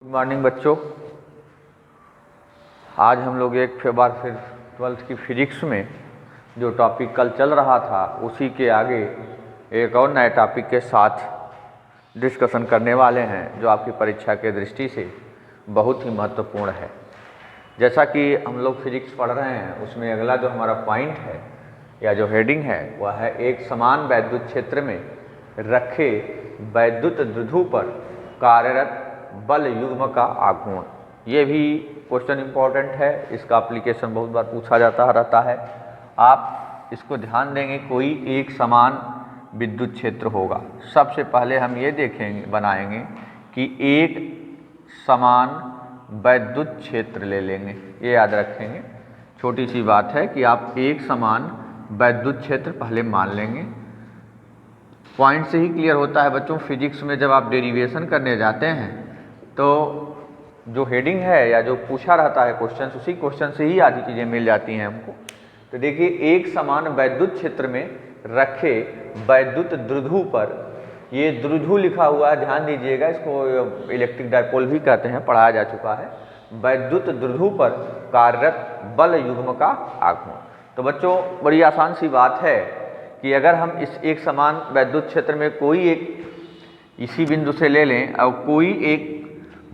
Good morning बच्चों। आज हम लोग एक बार फिर 12th की फिजिक्स में जो टॉपिक कल चल रहा था उसी के आगे एक और नए टॉपिक के साथ डिस्कशन करने वाले हैं जो आपकी परीक्षा के दृष्टि से बहुत ही महत्वपूर्ण है। जैसा कि हम लोग फिजिक्स पढ़ रहे हैं उसमें अगला जो हमारा पॉइंट है या जो हेडिंग है वह है एक समान वैद्युत क्षेत्र में रखे वैद्युत द्विध्रुव पर कार्यरत बल युग्म का आघूर्ण। ये भी क्वेश्चन इंपॉर्टेंट है, इसका एप्लीकेशन बहुत बार पूछा जाता रहता है। आप इसको ध्यान देंगे, कोई एक समान विद्युत क्षेत्र होगा। सबसे पहले हम ये देखेंगे बनाएंगे कि एक समान वैद्युत क्षेत्र ले लेंगे, ये याद रखेंगे। छोटी सी बात है कि आप एक समान वैद्युत क्षेत्र पहले मान लेंगे। पॉइंट से ही क्लियर होता है बच्चों, फिजिक्स में जब आप डेरिवेशन करने जाते हैं तो जो हेडिंग है या जो पूछा रहता है क्वेश्चन, उसी क्वेश्चन से ही आधी चीज़ें मिल जाती हैं हमको। तो देखिए, एक समान वैद्युत क्षेत्र में रखे वैद्युत द्विध्रुव पर, ये द्विध्रुव लिखा हुआ है, ध्यान दीजिएगा, इसको इलेक्ट्रिक डायपोल भी कहते हैं, पढ़ाया जा चुका है। वैद्युत द्विध्रुव पर कार्यरत बल युग्म का आघूर्ण। तो बच्चों बड़ी आसान सी बात है कि अगर हम इस एक समान वैद्युत क्षेत्र में कोई एक इसी बिंदु से ले लें और कोई एक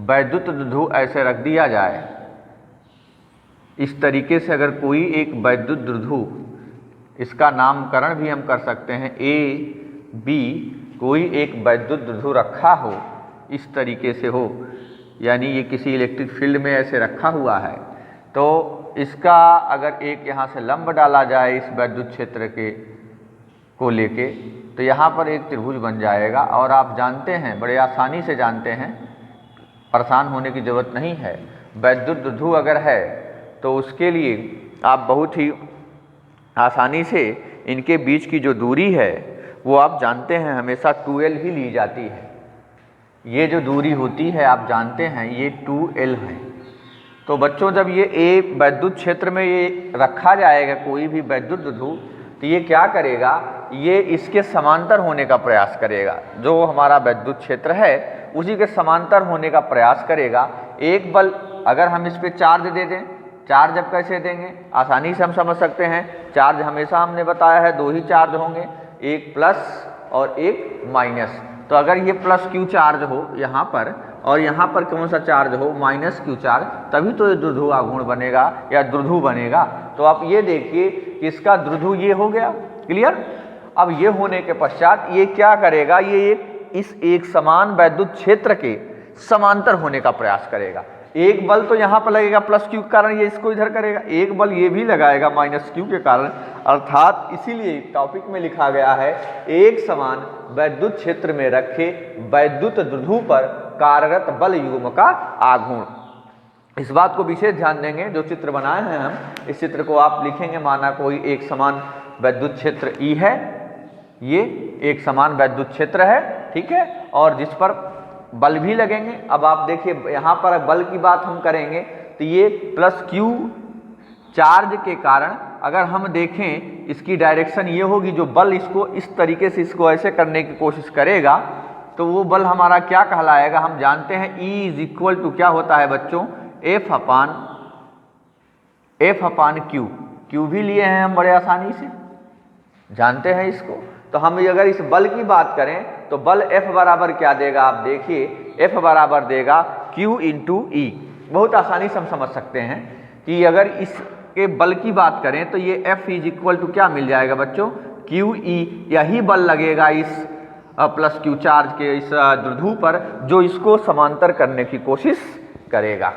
वैद्युत द्विध्रुव ऐसे रख दिया जाए, इस तरीके से अगर कोई एक वैद्युत द्विध्रुव, इसका नामकरण भी हम कर सकते हैं ए बी, कोई एक वैद्युत द्विध्रुव रखा हो, इस तरीके से हो, यानी ये किसी इलेक्ट्रिक फील्ड में ऐसे रखा हुआ है, तो इसका अगर एक यहाँ से लंब डाला जाए इस वैद्युत क्षेत्र के को लेके, तो यहाँ पर एक त्रिभुज बन जाएगा। और आप जानते हैं, बड़े आसानी से जानते हैं, परेशान होने की ज़रूरत नहीं है। वैद्युत द्विध्रुव अगर है तो उसके लिए आप बहुत ही आसानी से इनके बीच की जो दूरी है वो आप जानते हैं हमेशा 2l ही ली जाती है। ये जो दूरी होती है आप जानते हैं ये 2l है। तो बच्चों जब ये ए वैद्युत क्षेत्र में ये रखा जाएगा कोई भी वैद्युत द्विध्रुव, तो ये क्या करेगा, ये इसके समांतर होने का प्रयास करेगा। जो हमारा वैद्युत क्षेत्र है उसी के समांतर होने का प्रयास करेगा। एक बल अगर हम इस पे चार्ज दे दें, चार्ज अब कैसे देंगे, आसानी से हम समझ सकते हैं। चार्ज हमेशा हमने बताया है दो ही चार्ज होंगे, एक प्लस और एक माइनस। तो अगर ये प्लस क्यू चार्ज हो यहाँ पर और यहाँ पर कौन सा चार्ज हो, माइनस क्यू चार्ज, तभी तो ये द्विध्रुव आघूर्ण बनेगा या द्विध्रुव बनेगा। तो आप ये देखिए कि इसका द्विध्रुव ये हो गया, क्लियर। अब ये होने के पश्चात ये क्या करेगा, ये इस एक समान वैद्युत क्षेत्र के समांतर होने का प्रयास करेगा। एक बल तो यहाँ पर लगेगा प्लस क्यू के कारण, ये इसको इधर करेगा, एक बल ये भी लगाएगा माइनस क्यू के कारण। अर्थात इसीलिए टॉपिक में लिखा गया है एक समान वैद्युत क्षेत्र में रखे वैद्युत द्विध्रुव पर कार्यरत बल युग्म का आघूर्ण। इस बात को विशेष ध्यान देंगे, जो चित्र बनाए हैं हम, इस चित्र को आप लिखेंगे, माना कोई एक समान वैद्युत क्षेत्र ई है, ये एक समान वैद्युत क्षेत्र है, ठीक है, और जिस पर बल भी लगेंगे। अब आप देखिए यहाँ पर बल की बात हम करेंगे तो ये प्लस क्यू चार्ज के कारण अगर हम देखें इसकी डायरेक्शन ये होगी, जो बल इसको इस तरीके से इसको ऐसे करने की कोशिश करेगा तो वो बल हमारा क्या कहलाएगा, हम जानते हैं E इज इक्वल टू क्या होता है बच्चों, एफ अपान क्यू। क्यू भी लिए हैं हम बड़े आसानी से, जानते हैं इसको। तो हम अगर इस बल की बात करें तो बल F बराबर क्या देगा, आप देखिए F बराबर देगा Q इंटू ई। बहुत आसानी से हम समझ सकते हैं कि अगर इसके बल की बात करें तो ये F इज इक्वल टू क्या मिल जाएगा बच्चों, क्यू ई। यही बल लगेगा इस प्लस क्यू चार्ज के इस द्विध्रुव पर, जो इसको समांतर करने की कोशिश करेगा।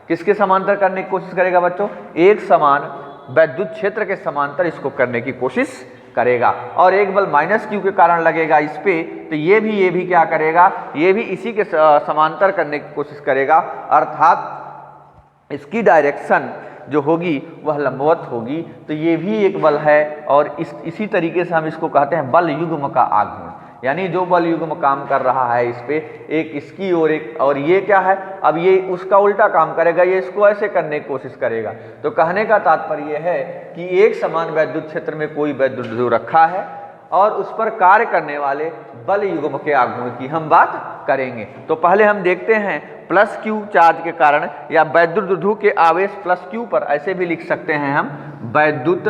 किसके समांतर करने की कोशिश करेगा बच्चों, एक समान वैद्युत क्षेत्र के समांतर इसको करने की कोशिश करेगा। और एक बल माइनस क्यू के कारण लगेगा इस पे, तो ये भी क्या करेगा, ये भी इसी के समांतर करने की कोशिश करेगा। अर्थात इसकी डायरेक्शन जो होगी वह लंबवत होगी। तो ये भी एक बल है और इसी तरीके से हम इसको कहते हैं बल युग्म का आघूर्ण। यानी जो बल युग्म काम कर रहा है इस पे, एक इसकी और एक, और ये क्या है, अब ये उसका उल्टा काम करेगा, ये इसको ऐसे करने की कोशिश करेगा। तो कहने का तात्पर्य है कि एक समान वैद्युत क्षेत्र में कोई वैद्युत द्विध्रुव रखा है और उस पर कार्य करने वाले बल युग्म के आघूर्ण की हम बात करेंगे। तो पहले हम देखते हैं प्लस क्यू चार्ज के कारण या वैद्युत द्विध्रुव के आवेश प्लस क्यू पर, ऐसे भी लिख सकते हैं हम, वैद्युत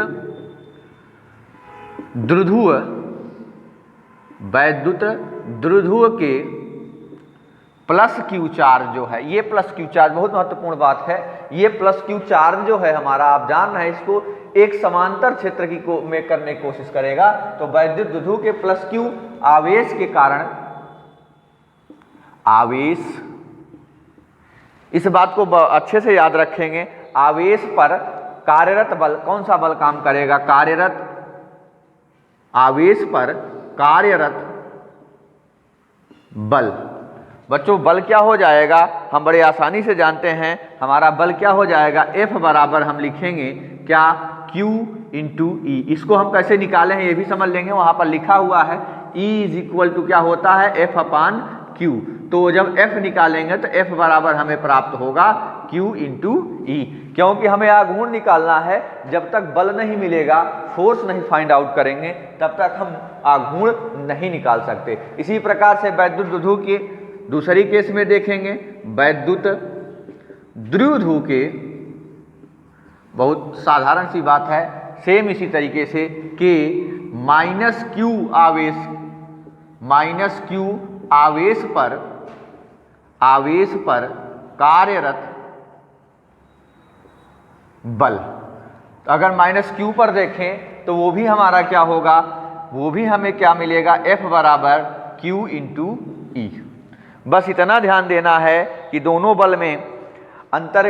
द्विध्रुव के प्लस क्यू चार्ज जो है, ये प्लस क्यू चार्ज बहुत महत्वपूर्ण बात है। ये प्लस क्यू चार्ज जो है हमारा, आप जान रहे हैं, इसको एक समांतर क्षेत्र की में करने की कोशिश करेगा। तो वैद्युत द्विध्रुव के प्लस क्यू आवेश के कारण, आवेश, इस बात को अच्छे से याद रखेंगे, आवेश पर कार्यरत बल, कौन सा बल काम करेगा? कार्यरत, आवेश पर कार्यरत बल। बच्चों बल क्या हो जाएगा? हम बड़े आसानी से जानते हैं, हमारा बल क्या हो जाएगा? F बराबर हम लिखेंगे क्या? Q इंटू ई। इसको हम कैसे निकाले हैं ये भी समझ लेंगे, वहां पर लिखा हुआ है E इज इक्वल टू क्या होता है? F अपान Q। तो जब F निकालेंगे तो F बराबर हमें प्राप्त होगा Q इंटू ई, क्योंकि हमें आघूर्ण निकालना है। जब तक बल नहीं मिलेगा, फोर्स नहीं फाइंड आउट करेंगे, तब तक हम आघूर्ण नहीं निकाल सकते। इसी प्रकार से वैद्युत द्विध्रुव के दूसरी केस में देखेंगे, वैद्युत द्विध्रुव के, बहुत साधारण सी बात है, सेम इसी तरीके से कि माइनस क्यू आवेश, माइनस क्यू आवेश पर कार्यरत बल। अगर माइनस क्यू पर देखें तो वो भी हमारा क्या होगा? वो भी हमें क्या मिलेगा? F बराबर Q इंटू ई। बस इतना ध्यान देना है कि दोनों बल में अंतर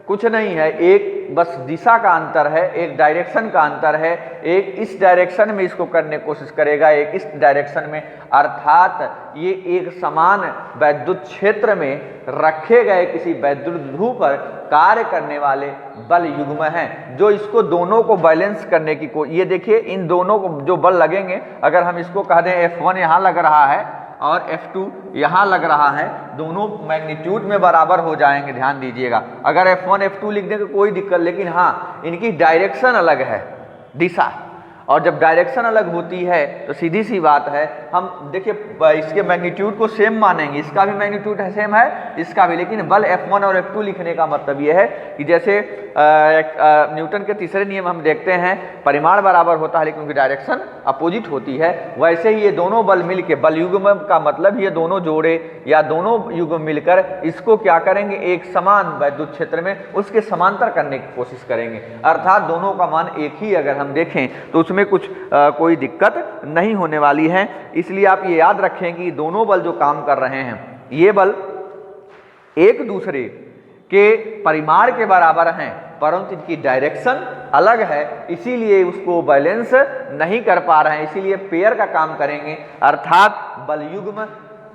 कुछ नहीं है, एक बस दिशा का अंतर है, एक डायरेक्शन का अंतर है। एक इस डायरेक्शन में इसको करने की कोशिश करेगा, एक इस डायरेक्शन में, अर्थात ये एक समान वैद्युत क्षेत्र में रखे गए किसी वैद्युत ध्रुव पर कार्य करने वाले बल युग्म हैं, जो इसको दोनों को बैलेंस करने की ये देखिए, इन दोनों को जो बल लगेंगे, अगर हम इसको कह दें F1 यहाँ लग रहा है और F2 यहाँ लग रहा है, दोनों मैग्नीट्यूड में बराबर हो जाएंगे, ध्यान दीजिएगा। अगर F1 F2 लिख दें तो कोई दिक्कत, लेकिन हाँ इनकी डायरेक्शन अलग है, दिशा, और जब डायरेक्शन अलग होती है तो सीधी सी बात है, हम देखिए इसके मैग्नीट्यूड को सेम मानेंगे, इसका भी मैग्नीट्यूड है सेम है, इसका भी, लेकिन बल F1 और F2 लिखने का मतलब यह है कि जैसे न्यूटन के तीसरे नियम हम देखते हैं, परिमाण बराबर होता है लेकिन उनकी डायरेक्शन अपोजिट होती है, वैसे ही ये दोनों बल मिलके, बल युग्म का मतलब ये दोनों जोड़े या दोनों युग्म मिलकर इसको क्या करेंगे? एक समान वैद्युत क्षेत्र में उसके समांतर करने की कोशिश करेंगे, अर्थात दोनों का मान एक ही अगर हम देखें तो उसमें कुछ कोई दिक्कत नहीं होने वाली है। इसलिए आप ये याद रखें कि दोनों बल जो काम कर रहे हैं, ये बल एक दूसरे के परिमाण के बराबर हैं, परंतु इनकी डायरेक्शन अलग है, इसीलिए उसको बैलेंस नहीं कर पा रहे हैं, इसीलिए पेयर का काम करेंगे। अर्थात बलयुग्म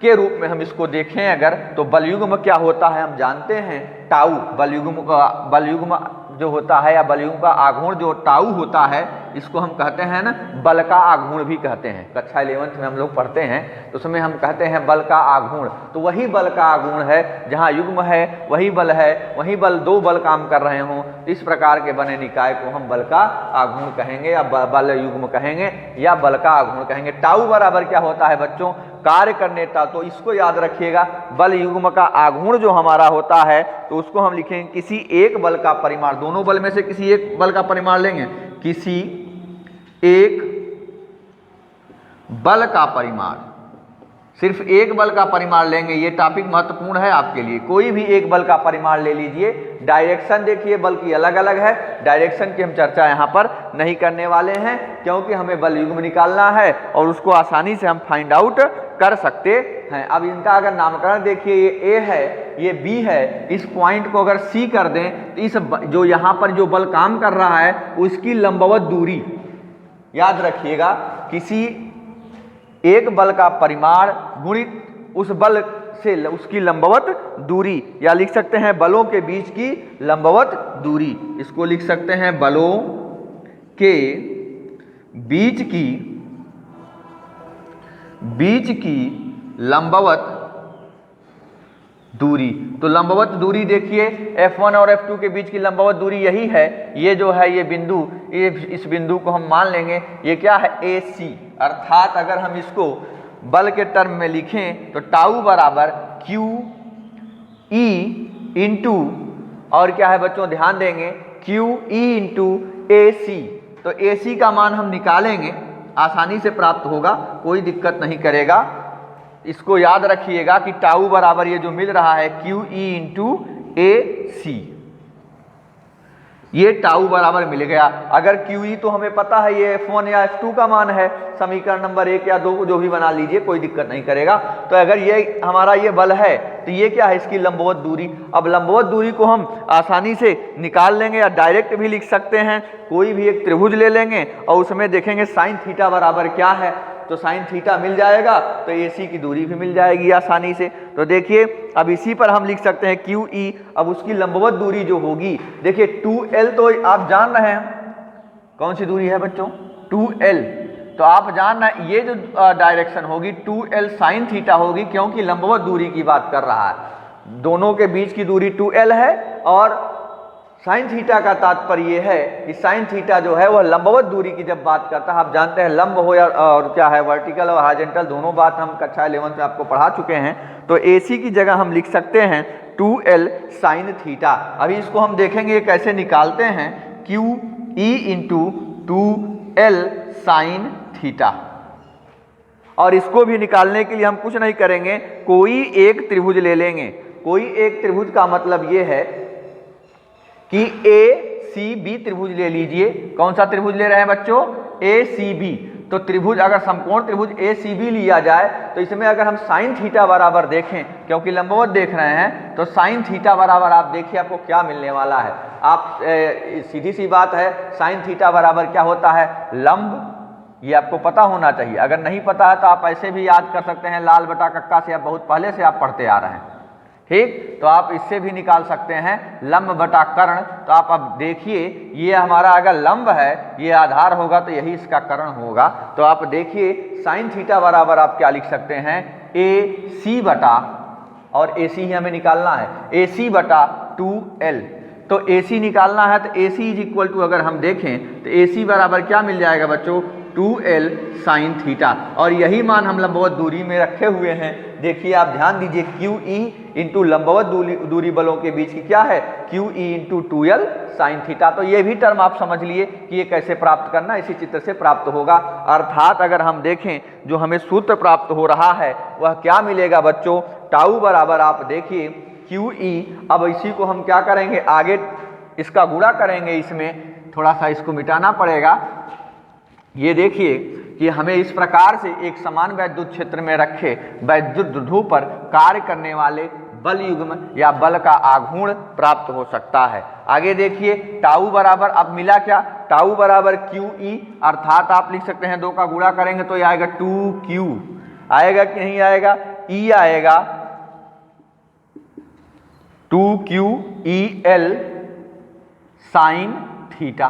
के रूप में हम इसको देखें अगर, तो बलयुग्म क्या होता है हम जानते हैं, टाउ। बलयुग्म जो होता है या बलयुग्म का आघूर्ण जो टाउ होता है, इसको हम कहते हैं ना बल का आघूर्ण भी कहते हैं। कक्षा 11th में हम लोग पढ़ते हैं तो उसमें हम कहते हैं बल का आघूर्ण, तो वही बल का आघूर्ण है, जहाँ युग्म है वही बल है, वही बल दो बल काम कर रहे हों, इस प्रकार के बने निकाय को हम बल का आघूर्ण कहेंगे या बल युग्म कहेंगे या बल का आघूर्ण कहेंगे। टाउ बराबर क्या होता है बच्चों? कार्य करने का, तो इसको याद रखिएगा, बल युग्म का आघूर्ण जो हमारा होता है तो उसको हम लिखेंगे किसी एक बल का परिमाण, दोनों बल में से किसी एक बल का परिमाण लेंगे, किसी एक बल का परिमाण, सिर्फ एक बल का परिमाण लेंगे। ये टॉपिक महत्वपूर्ण है आपके लिए, कोई भी एक बल का परिमाण ले लीजिए। डायरेक्शन देखिए बल की अलग अलग है, डायरेक्शन की हम चर्चा यहाँ पर नहीं करने वाले हैं, क्योंकि हमें बल युग्म निकालना है और उसको आसानी से हम फाइंड आउट कर सकते हैं। अब इनका अगर नामकरण देखिए, ये A है, ये B है, इस पॉइंट को अगर C कर दें तो इस जो यहाँ पर जो बल काम कर रहा है उसकी लंबवत दूरी याद रखिएगा, किसी एक बल का परिमाण गुणित उस बल से उसकी लंबवत दूरी, या लिख सकते हैं बलों के बीच की लंबवत दूरी, इसको लिख सकते हैं बलों के बीच की लंबवत दूरी। तो लंबवत दूरी देखिए F1 और F2 के बीच की लंबवत दूरी यही है। ये जो है ये बिंदु, ये इस बिंदु को हम मान लेंगे ये क्या है AC। अर्थात अगर हम इसको बल के टर्म में लिखें तो टाउ बराबर क्यू ई इंटू और क्या है बच्चों, ध्यान देंगे क्यू ई इंटू ए सी। तो ए सी का मान हम निकालेंगे, आसानी से प्राप्त होगा, कोई दिक्कत नहीं करेगा। इसको याद रखिएगा कि टाउ बराबर ये जो मिल रहा है क्यू ई इंटू ए सी, ये टाउ बराबर मिल गया। अगर क्यू ई तो हमें पता है ये F1 या F2 का मान है, समीकरण नंबर 1 या 2 को जो भी बना लीजिए, कोई दिक्कत नहीं करेगा। तो अगर ये हमारा ये बल है तो ये क्या है, इसकी लंबवत दूरी। अब लंबवत दूरी को हम आसानी से निकाल लेंगे या डायरेक्ट भी लिख सकते हैं। कोई भी एक त्रिभुज ले लेंगे और उसमें देखेंगे साइन थीटा बराबर क्या है, तो साइन थीटा मिल जाएगा, तो AC की दूरी भी मिल जाएगी आसानी से। तो देखिए अब इसी पर हम लिख सकते हैं क्यू ई। अब उसकी लंबवत दूरी जो होगी, देखिए 2L तो आप जान रहे हैं कौन सी दूरी है बच्चों, 2L। तो आप जान रहे हैं ये जो डायरेक्शन होगी 2L साइन थीटा होगी, क्योंकि लंबवत दूरी की बात कर रहा है। दोनों के बीच की दूरी 2L है और साइन थीटा का तात्पर्य ये है कि साइन थीटा जो है वह लंबवत दूरी की जब बात करता है, आप जानते हैं लंब हो या और क्या है वर्टिकल और हॉरिजॉन्टल, दोनों बात हम कक्षा 11 में आपको पढ़ा चुके हैं। तो AC की जगह हम लिख सकते हैं 2L साइन थीटा। अभी इसको हम देखेंगे कैसे निकालते हैं, Q E into 2L sine theta. और इसको भी निकालने के लिए हम कुछ नहीं करेंगे, कोई एक त्रिभुज ले लेंगे। कोई एक त्रिभुज का मतलब ये है कि ACB त्रिभुज ले लीजिए। कौन सा त्रिभुज ले रहे हैं बच्चों, ACB। तो त्रिभुज अगर समकोण त्रिभुज ACB लिया जाए तो इसमें अगर हम साइन थीटा बराबर देखें, क्योंकि लंबवत देख रहे हैं, तो साइन थीटा बराबर आप देखिए आपको क्या मिलने वाला है। आप सीधी सी बात है, साइन थीटा बराबर क्या होता है, लंब। ये आपको पता होना चाहिए, अगर नहीं पता है तो आप ऐसे भी याद कर सकते हैं, लाल बटा कक्का से आप बहुत पहले से आप पढ़ते आ रहे हैं, ठीक। तो आप इससे भी निकाल सकते हैं लंब बटा कर्ण। तो आप अब देखिए ये हमारा अगर लंब है, ये आधार होगा तो यही इसका कर्ण होगा। तो आप देखिए साइन थीटा बराबर आप क्या लिख सकते हैं, AC बटा, और AC ही हमें निकालना है, AC बटा 2L। तो AC निकालना है तो AC इज इक्वल टू, अगर हम देखें तो AC बराबर क्या मिल जाएगा बच्चों, 2L साइन थीटा। और यही मान हम लंबवत दूरी में रखे हुए हैं। देखिए आप ध्यान दीजिए, क्यू ई इंटू लंबवत दूरी बलों के बीच की क्या है, Q E into 2L sine theta. तो ये भी टर्म आप समझ लिए कि ये कैसे प्राप्त करना, इसी चित्र से प्राप्त होगा। अर्थात अगर हम देखें जो हमें सूत्र प्राप्त हो रहा है वह क्या मिलेगा बच्चों, टाउ बराबर आप देखिए क्यू ई। अब इसी को हम क्या करेंगे, आगे इसका गुणा करेंगे, इसमें थोड़ा सा इसको मिटाना पड़ेगा। ये देखिए कि हमें इस प्रकार से एक समान वैद्युत क्षेत्र में रखे वैद्युत द्विध्रुव पर कार्य करने वाले बल युग्म या बल का आघूर्ण प्राप्त हो सकता है। आगे देखिए टाउ बराबर अब मिला क्या, टाउ बराबर क्यू ई। अर्थात आप लिख सकते हैं 2 का गुणा करेंगे तो ये आएगा 2Q, आएगा कि नहीं आएगा, E आएगा 2QEL साइन थीटा।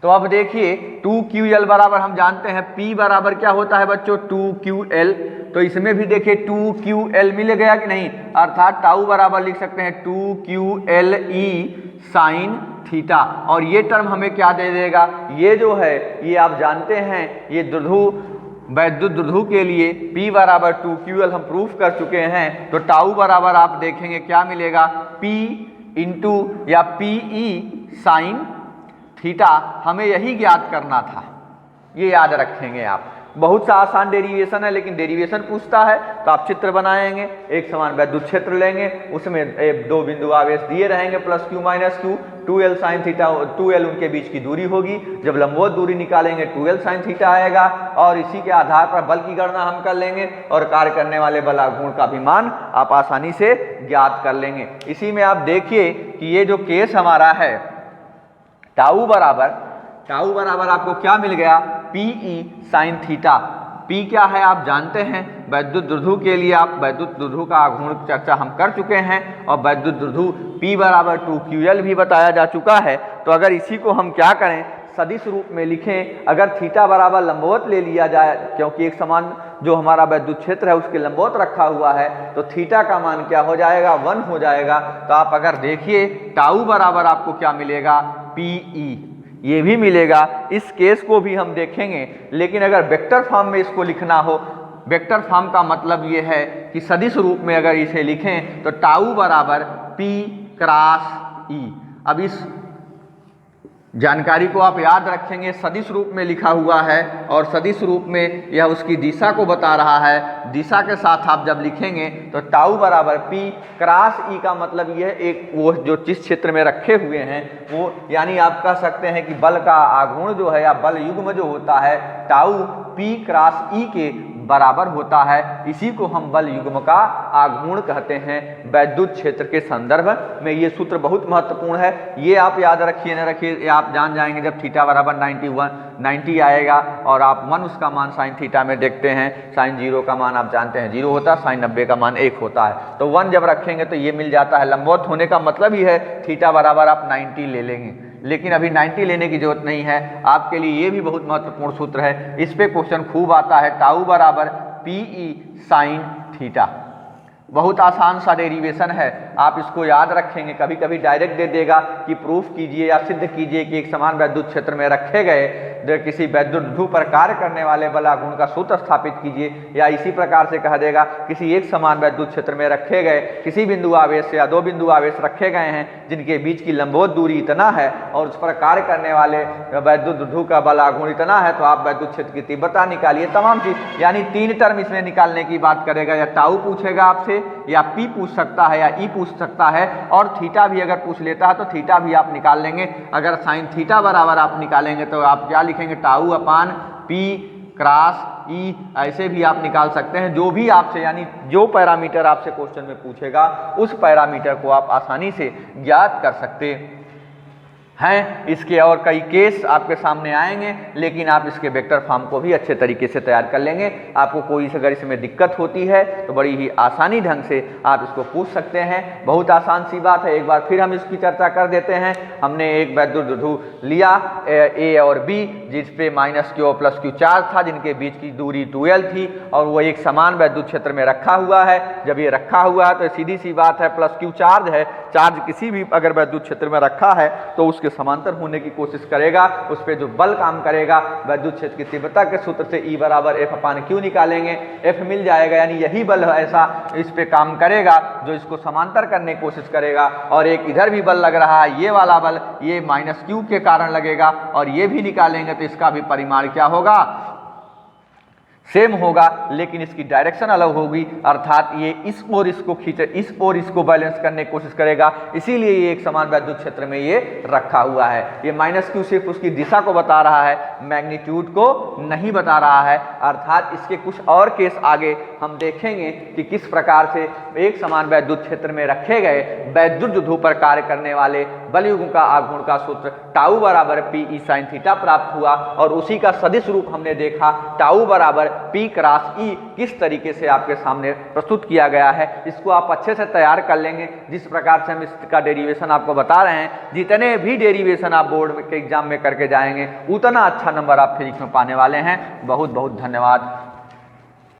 तो अब देखिए 2QL बराबर हम जानते हैं P बराबर क्या होता है बच्चों, 2QL। तो इसमें भी देखिए 2QL मिल गया कि नहीं, अर्थात टाउ बराबर लिख सकते हैं 2QLE साइन थीटा। और ये टर्म हमें क्या दे देगा, ये जो है ये आप जानते हैं, ये द्विध्रुव वैद्युत द्विध्रुव के लिए P बराबर 2QL हम प्रूफ कर चुके हैं। तो टाउ बराबर आप देखेंगे क्या मिलेगा, P इंटू या PE साइन थीटा। हमें यही ज्ञात करना था, ये याद रखेंगे आप। बहुत सा आसान डेरिवेशन है, लेकिन डेरिवेशन पूछता है तो आप चित्र बनाएंगे, एक समान वैद्युत क्षेत्र लेंगे, उसमें 2 बिंदु आवेश दिए रहेंगे plus Q minus Q, 2L sine theta, 2L उनके बीच की दूरी होगी। जब लंबवत दूरी निकालेंगे 2L साइन थीटा आएगा, और इसी के आधार पर बल की गणना हम कर लेंगे और कार्य करने वाले बल आघूर्ण का भी मान आप आसानी से ज्ञात कर लेंगे। इसी में आप देखिए कि ये जो केस हमारा है, टाउ बराबर आपको क्या मिल गया, PE साइन थीटा। P क्या है आप जानते हैं, वैद्युत द्विध्रुव के लिए आप वैद्युत द्विध्रुव का आघूर्ण चर्चा हम कर चुके हैं, और वैद्युत द्विध्रुव P बराबर 2QL भी बताया जा चुका है। तो अगर इसी को हम क्या करें, सदिश रूप में लिखें। अगर थीटा बराबर लंबवत ले लिया जाए, क्योंकि एक समान जो हमारा विद्युत क्षेत्र है उसके लंबवत रखा हुआ है, तो थीटा का मान क्या हो जाएगा, 1 हो जाएगा। तो आप अगर देखिए टाउ बराबर आपको क्या मिलेगा, PE, ये भी मिलेगा। इस केस को भी हम देखेंगे, लेकिन अगर वेक्टर फॉर्म में इसको लिखना हो, वेक्टर फॉर्म का मतलब ये है कि सदिश रूप में अगर इसे लिखें तो टाउ बराबर P क्रॉस E। अब इस जानकारी को आप याद रखेंगे, सदिश रूप में लिखा हुआ है और सदिश रूप में यह उसकी दिशा को बता रहा है। दिशा के साथ आप जब लिखेंगे तो टाउ बराबर P क्रॉस E का मतलब यह एक वो जो जिस क्षेत्र में रखे हुए हैं वो, यानी आप कह सकते हैं कि बल का आघूर्ण जो है या बल युग्म जो होता है टाउ P क्रॉस E के बराबर होता है। इसी को हम बल युग्म का आघूर्ण कहते हैं वैद्युत क्षेत्र के संदर्भ में। ये सूत्र बहुत महत्वपूर्ण है, ये आप याद रखिए न रखिए, आप जान जाएंगे जब थीटा बराबर 90 आएगा और आप 1 उसका मान साइन थीटा में देखते हैं। साइन 0 का मान आप जानते हैं 0 होता है, साइन 90 का मान 1 होता है। तो 1 जब रखेंगे तो ये मिल जाता है। लंबवत होने का मतलब ही है थीटा बराबर आप 90 ले लेंगे, लेकिन अभी 90 लेने की जरूरत नहीं है। आपके लिए ये भी बहुत महत्वपूर्ण सूत्र है, इस पे क्वेश्चन खूब आता है। टाउ बराबर PE साइन थीटा, बहुत आसान सा डेरिवेशन है, आप इसको याद रखेंगे। कभी कभी डायरेक्ट दे देगा कि प्रूफ कीजिए या सिद्ध कीजिए कि एक समान वैद्युत क्षेत्र में रखे गए किसी वैद्युत ध्रुव पर कार्य करने वाले बल आघूर्ण का सूत्र स्थापित कीजिए, या इसी प्रकार से कह देगा किसी एक समान वैद्युत क्षेत्र में रखे गए किसी बिंदु आवेश या 2 बिंदु आवेश रखे गए हैं जिनके बीच की लंबवत दूरी इतना है और उस पर कार्य करने वाले वैद्युत ध्रुव का बल आघूर्ण इतना है, तो आप वैद्युत क्षेत्र की तीव्रता निकालिए। तमाम चीज यानी 3 टर्म इसमें निकालने की बात करेगा, या टाउ पूछेगा आपसे, या P पूछ सकता है, या E पूछ सकता है, और थीटा भी अगर पूछ लेता है तो थीटा भी आप निकाल लेंगे। अगर साइन थीटा बराबर आप निकालेंगे तो आप क्या लिखेंगे, टाउ अपान P क्रॉस E, ऐसे भी आप निकाल सकते हैं। जो भी आपसे यानी जो पैरामीटर आपसे क्वेश्चन में पूछेगा उस पैरामीटर को आप आसानी से ज्ञात कर सकते हैं। इसके और कई केस आपके सामने आएंगे, लेकिन आप इसके वेक्टर फॉर्म को भी अच्छे तरीके से तैयार कर लेंगे। आपको कोई अगर इसमें दिक्कत होती है तो बड़ी ही आसानी ढंग से आप इसको पूछ सकते हैं। बहुत आसान सी बात है, एक बार फिर हम इसकी चर्चा कर देते हैं। हमने एक वैद्युत ध्रुव लिया A और B, जिस पे -Q + Q चार्ज था, जिनके बीच की दूरी 2L थी, और वो एक समान वैद्युत क्षेत्र में रखा हुआ है। जब ये रखा हुआ है तो सीधी सी बात है +Q चार्ज है, चार्ज किसी भी अगर वैद्युत क्षेत्र में रखा है तो उसके समांतर होने की कोशिश करेगा, उस पर जो बल काम करेगा वैद्युत क्षेत्र की तीव्रता के सूत्र से E बराबर F/Q निकालेंगे, F मिल जाएगा। यानी यही बल ऐसा इस पे काम करेगा जो इसको समांतर करने की कोशिश करेगा। और एक इधर भी बल लग रहा है, ये वाला बल ये -Q के कारण लगेगा, और ये भी निकालेंगे तो इसका भी परिमाण क्या होगा, सेम होगा, लेकिन इसकी डायरेक्शन अलग होगी। अर्थात ये इस ओर इसको खींचे, इस ओर इसको बैलेंस करने की कोशिश करेगा, इसीलिए ये एक समान वैद्युत क्षेत्र में ये रखा हुआ है। ये -Q सिर्फ उसकी दिशा को बता रहा है, मैग्नीट्यूड को नहीं बता रहा है। अर्थात इसके कुछ और केस आगे हम देखेंगे कि किस प्रकार से एक समान वैद्युत क्षेत्र में रखे गए वैद्युत ध्रुव पर कार्य करने वाले बल युग्म का आघूर्ण का सूत्र टाउ बराबर PE साइन थीटा प्राप्त हुआ, और उसी का सदिश रूप हमने देखा टाउ बराबर P क्रॉस E किस तरीके से आपके सामने प्रस्तुत किया गया है। इसको आप अच्छे से तैयार कर लेंगे। जिस प्रकार से हम इसका डेरिवेशन आपको बता रहे हैं, जितने भी डेरिवेशन आप बोर्ड के एग्जाम में करके जाएंगे उतना अच्छा नंबर आप फिजिक्स में पाने वाले हैं। बहुत बहुत धन्यवाद।